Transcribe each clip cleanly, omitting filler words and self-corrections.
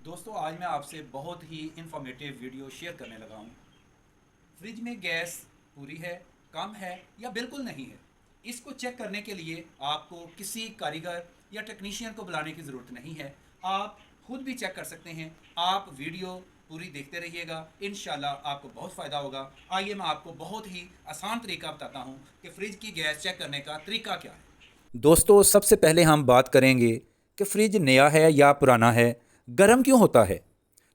दोस्तों आज मैं आपसे बहुत ही इंफॉर्मेटिव वीडियो शेयर करने लगा हूँ। फ्रिज में गैस पूरी है, कम है या बिल्कुल नहीं है, इसको चेक करने के लिए आपको किसी कारीगर या टेक्नीशियन को बुलाने की ज़रूरत नहीं है। आप खुद भी चेक कर सकते हैं। आप वीडियो पूरी देखते रहिएगा, इंशाल्लाह आपको बहुत फ़ायदा होगा। आइए मैं आपको बहुत ही आसान तरीका बताता हूँ कि फ़्रिज की गैस चेक करने का तरीका क्या है। दोस्तों सबसे पहले हम बात करेंगे कि फ्रिज नया है या पुराना है, गर्म क्यों होता है।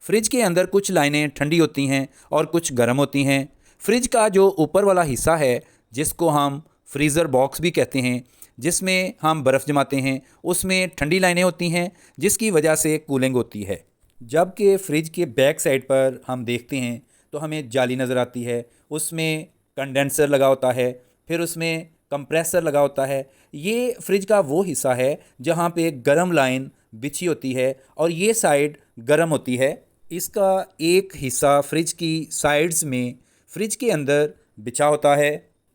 फ्रिज के अंदर कुछ लाइनें ठंडी होती हैं और कुछ गर्म होती हैं। फ्रिज का जो ऊपर वाला हिस्सा है, जिसको हम फ्रीज़र बॉक्स भी कहते हैं, जिसमें हम बर्फ़ जमाते हैं, उसमें ठंडी लाइनें होती हैं जिसकी वजह से कूलिंग होती है। जबकि फ्रिज के बैक साइड पर हम देखते हैं तो हमें जाली नज़र आती है, उसमें कंडेंसर लगा होता है, फिर उसमें कंप्रेसर लगा होता है। ये फ्रिज का वो हिस्सा है जहाँ पे गर्म लाइन बिछी होती है और ये साइड गर्म होती है। इसका एक हिस्सा फ्रिज की साइड्स में फ्रिज के अंदर बिछा होता है।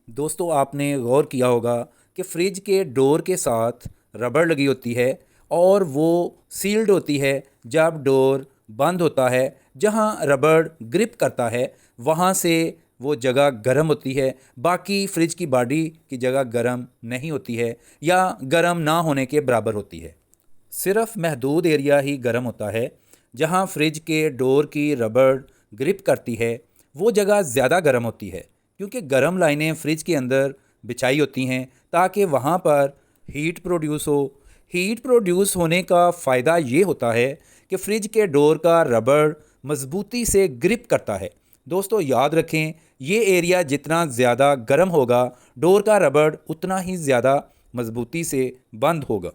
दोस्तों आपने गौर किया होगा कि फ्रिज के डोर के साथ रबड़ लगी होती है और वो सील्ड होती है। जब डोर बंद होता है, जहाँ रबड़ ग्रिप करता है, वहाँ से वो जगह गर्म होती है, बाकी फ्रिज की बॉडी की जगह गर्म नहीं होती है या गर्म ना होने के बराबर होती है। सिर्फ महदूद एरिया ही गर्म होता है। जहाँ फ्रिज के डोर की रबड़ ग्रिप करती है, वो जगह ज़्यादा गर्म होती है, क्योंकि गर्म लाइनें फ्रिज के अंदर बिछाई होती हैं ताकि वहाँ पर हीट प्रोड्यूस हो। हीट प्रोड्यूस होने का फ़ायदा ये होता है कि फ्रिज के डोर का रबड़ मज़बूती से ग्रिप करता है। दोस्तों याद रखें, ये एरिया जितना ज़्यादा गर्म होगा, डोर का रबड़ उतना ही ज़्यादा मज़बूती से बंद होगा।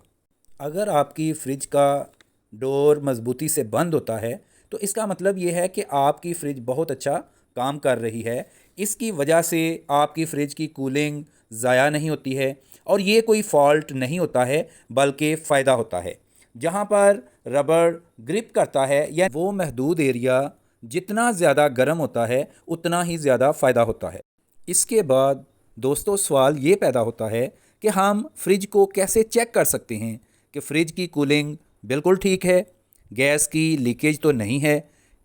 अगर आपकी फ्रिज का डोर मज़बूती से बंद होता है तो इसका मतलब ये है कि आपकी फ़्रिज बहुत अच्छा काम कर रही है। इसकी वजह से आपकी फ़्रिज की कूलिंग ज़ाया नहीं होती है और ये कोई फ़ॉल्ट नहीं होता है, बल्कि फ़ायदा होता है। जहाँ पर रबड़ ग्रिप करता है या वो महदूद एरिया जितना ज़्यादा गर्म होता है, उतना ही ज़्यादा फ़ायदा होता है। इसके बाद दोस्तों सवाल ये पैदा होता है कि हम फ्रिज को कैसे चेक कर सकते हैं कि फ़्रिज की कूलिंग बिल्कुल ठीक है, गैस की लीकेज तो नहीं है।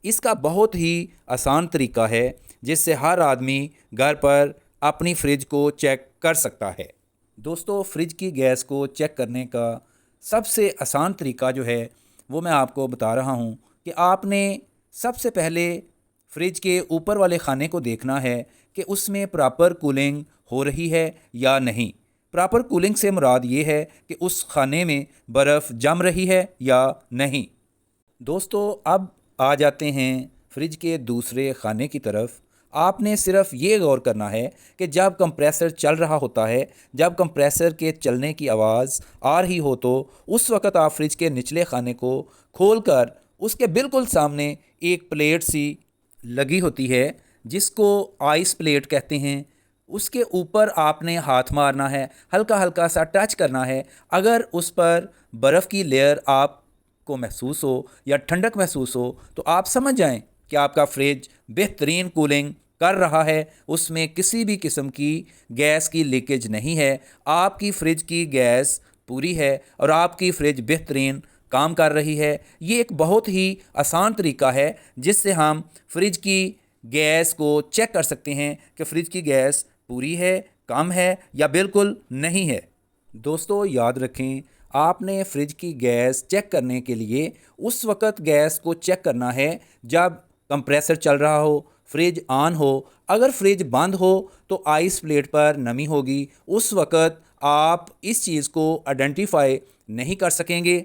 इसका बहुत ही आसान तरीका है जिससे हर आदमी घर पर अपनी फ्रिज को चेक कर सकता है। दोस्तों फ्रिज की गैस को चेक करने का सबसे आसान तरीका जो है वो मैं आपको बता रहा हूँ कि आपने सबसे पहले फ्रिज के ऊपर वाले खाने को देखना है कि उसमें प्रॉपर कूलिंग हो रही है या नहीं। प्रॉपर कूलिंग से मुराद ये है कि उस खाने में बर्फ़ जम रही है या नहीं। दोस्तों अब आ जाते हैं फ्रिज के दूसरे खाने की तरफ। आपने सिर्फ ये गौर करना है कि जब कंप्रेसर चल रहा होता है, जब कंप्रेसर के चलने की आवाज़ आ रही हो, तो उस वक़्त आप फ्रिज के निचले खाने को खोलकर उसके बिल्कुल सामने एक प्लेट सी लगी होती है, जिसको आइस प्लेट कहते हैं। उसके ऊपर आपने हाथ मारना है, हल्का हल्का सा टच करना है। अगर उस पर बर्फ़ की लेयर आपको महसूस हो या ठंडक महसूस हो, तो आप समझ जाएं कि आपका फ्रिज बेहतरीन कूलिंग कर रहा है, उसमें किसी भी किस्म की गैस की लीकेज नहीं है। आपकी फ्रिज की गैस पूरी है और आपकी फ्रिज बेहतरीन काम कर रही है। ये एक बहुत ही आसान तरीका है जिससे हम फ्रिज की गैस को चेक कर सकते हैं कि फ्रिज की गैस पूरी है, कम है या बिल्कुल नहीं है। दोस्तों याद रखें, आपने फ्रिज की गैस चेक करने के लिए उस वक़्त गैस को चेक करना है जब कंप्रेसर चल रहा हो, फ्रिज ऑन हो। अगर फ्रिज बंद हो तो आइस प्लेट पर नमी होगी, उस वक़्त आप इस चीज़ को आइडेंटिफाई नहीं कर सकेंगे।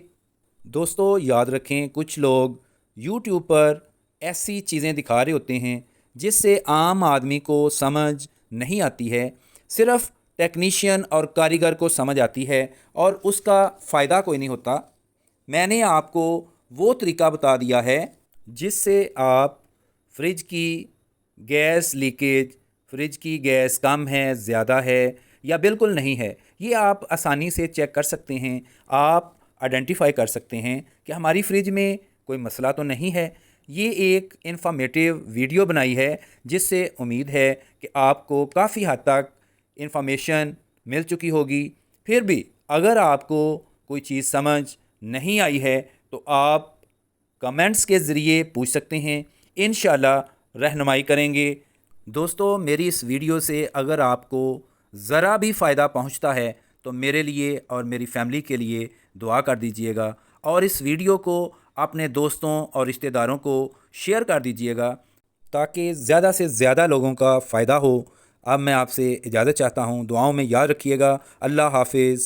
दोस्तों याद रखें, कुछ लोग यूट्यूब पर ऐसी चीज़ें दिखा रहे होते हैं जिससे आम आदमी को समझ नहीं आती है। सिर्फ टेक्नीशियन और कारीगर को समझ आती है और उसका फ़ायदा कोई नहीं होता। मैंने आपको वो तरीका बता दिया है जिससे आप फ्रिज की गैस लीकेज, फ्रिज की गैस कम है, ज़्यादा है या बिल्कुल नहीं है, ये आप आसानी से चेक कर सकते हैं। आप आइडेंटिफाई कर सकते हैं कि हमारी फ्रिज में कोई मसला तो नहीं है। ये एक इन्फॉर्मेटिव वीडियो बनाई है जिससे उम्मीद है कि आपको काफ़ी हद तक इन्फॉर्मेशन मिल चुकी होगी। फिर भी अगर आपको कोई चीज़ समझ नहीं आई है तो आप कमेंट्स के ज़रिए पूछ सकते हैं, इंशाल्लाह रहनुमाई करेंगे। दोस्तों, मेरी इस वीडियो से अगर आपको ज़रा भी फ़ायदा पहुंचता है तो मेरे लिए और मेरी फ़ैमिली के लिए दुआ कर दीजिएगा और इस वीडियो को अपने दोस्तों और रिश्तेदारों को शेयर कर दीजिएगा ताकि ज़्यादा से ज़्यादा लोगों का फ़ायदा हो। अब मैं आपसे इजाज़त चाहता हूँ, दुआओं में याद रखिएगा। अल्लाह हाफ़िज़।